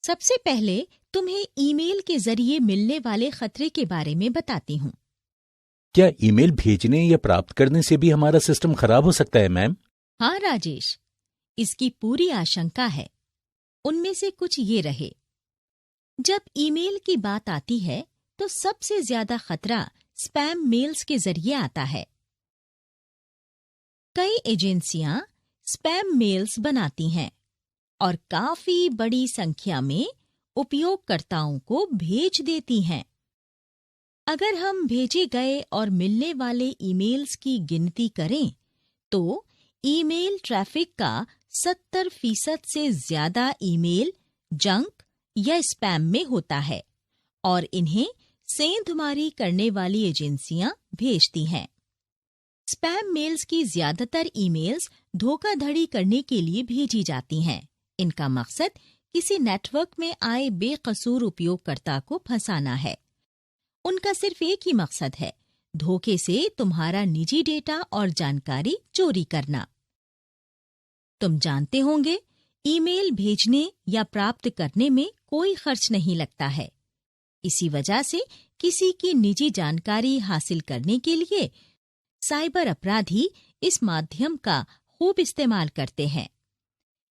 सबसे पहले तुम्हें ईमेल के जरिए मिलने वाले खतरे के बारे में बताती हूँ। क्या ईमेल भेजने या प्राप्त करने से भी हमारा सिस्टम खराब हो सकता है मैम? हाँ राजेश, इसकी पूरी आशंका है। उनमें से कुछ ये रहे। जब ईमेल की बात आती है तो सबसे ज्यादा खतरा स्पैम मेल्स के जरिए आता है। कई एजेंसियां स्पैम मेल्स बनाती हैं और काफी बड़ी संख्या में उपयोगकर्ताओं को भेज देती हैं। अगर हम भेजे गए और मिलने वाले ईमेल्स की गिनती करें तो ईमेल ट्रैफिक का 70% से ज्यादा ईमेल जंक या स्पैम में होता है और इन्हें सेंधमारी करने वाली एजेंसियां भेजती हैं। स्पैम मेल्स की ज्यादातर ईमेल्स धोखाधड़ी करने के लिए भेजी जाती हैं। इनका मकसद किसी नेटवर्क में आए बेकसूर उपयोगकर्ता को फंसाना है। उनका सिर्फ एक ही मकसद है, धोखे से तुम्हारा निजी डेटा और जानकारी चोरी करना। तुम जानते होंगे, ईमेल भेजने या प्राप्त करने में कोई खर्च नहीं लगता है। इसी वजह से किसी की निजी जानकारी हासिल करने के लिए साइबर अपराधी इस माध्यम का खूब इस्तेमाल करते हैं।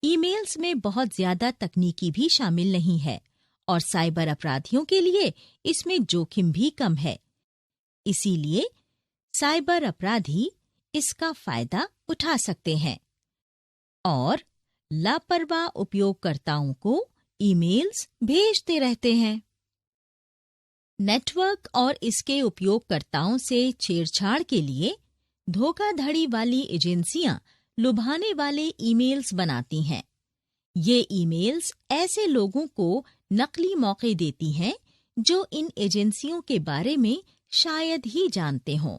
ईमेल्स में बहुत ज्यादा तकनीकी भी शामिल नहीं है और साइबर अपराधियों के लिए इसमें जोखिम भी कम है। इसीलिए साइबर अपराधी इसका फायदा उठा सकते हैं और लापरवाह उपयोगकर्ताओं को ईमेल्स भेजते रहते हैं। नेटवर्क और इसके उपयोगकर्ताओं से छेड़छाड़ के लिए धोखाधड़ी वाली एजेंसियां लुभाने वाले ईमेल्स बनाती हैं। ये ईमेल्स ऐसे लोगों को नकली मौके देती हैं जो इन एजेंसियों के बारे में शायद ही जानते हों।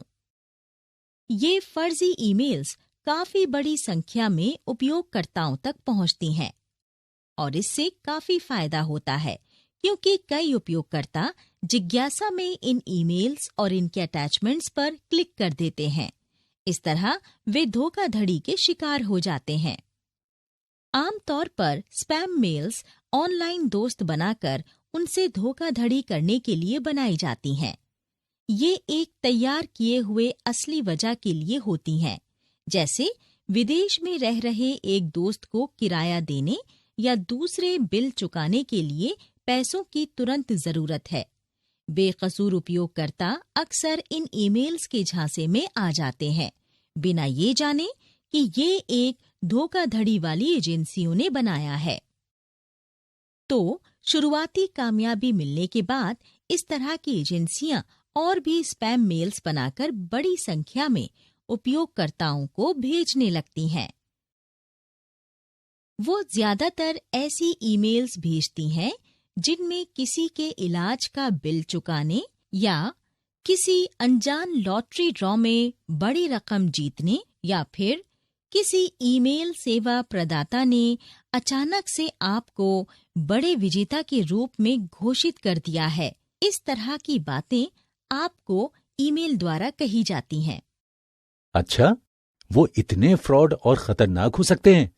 ये फर्जी ईमेल्स काफी बड़ी संख्या में उपयोगकर्ताओं तक पहुंचती हैं और इससे काफी फायदा होता है क्योंकि कई उपयोगकर्ता जिज्ञासा में इन ईमेल्स और इनके अटैचमेंट्स पर क्लिक कर देते हैं। इस तरह वे धोखाधड़ी के शिकार हो जाते हैं। आमतौर पर स्पैम मेल्स ऑनलाइन दोस्त बनाकर उनसे धोखाधड़ी करने के लिए बनाई जाती हैं। ये एक तैयार किए हुए असली वजह के लिए होती हैं, जैसे विदेश में रह रहे एक दोस्त को किराया देने या दूसरे बिल चुकाने के लिए पैसों की तुरंत जरूरत है। बेकसूर उपयोगकर्ता अक्सर इन ईमेल्स के झांसे में आ जाते हैं, बिना ये जाने कि ये एक धोखाधड़ी वाली एजेंसियों ने बनाया है। तो शुरुआती कामयाबी मिलने के बाद इस तरह की एजेंसियां और भी स्पैम मेल्स बनाकर बड़ी संख्या में उपयोगकर्ताओं को भेजने लगती हैं। वो ज्यादातर ऐसी ईमेल्स भेजती हैं जिनमें किसी के इलाज का बिल चुकाने या किसी अनजान लॉटरी ड्रॉ में बड़ी रकम जीतने या फिर किसी ईमेल सेवा प्रदाता ने अचानक से आपको बड़े विजेता के रूप में घोषित कर दिया है। इस तरह की बातें आपको ईमेल द्वारा कही जाती हैं। अच्छा, वो इतने फ्रॉड और खतरनाक हो सकते हैं?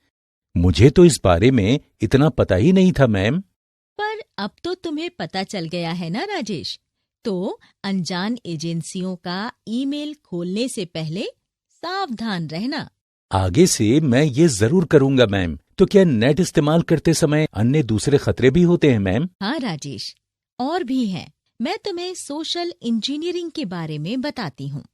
मुझे तो इस बारे में इतना पता ही नहीं था मैम। पर अब तो तुम्हें पता चल गया है ना राजेश। तो अनजान एजेंसियों का ईमेल खोलने से पहले सावधान रहना। आगे से मैं ये जरूर करूंगा मैम। तो क्या नेट इस्तेमाल करते समय अन्य दूसरे खतरे भी होते हैं मैम? हाँ राजेश, और भी हैं। मैं तुम्हें सोशल इंजीनियरिंग के बारे में बताती हूँ।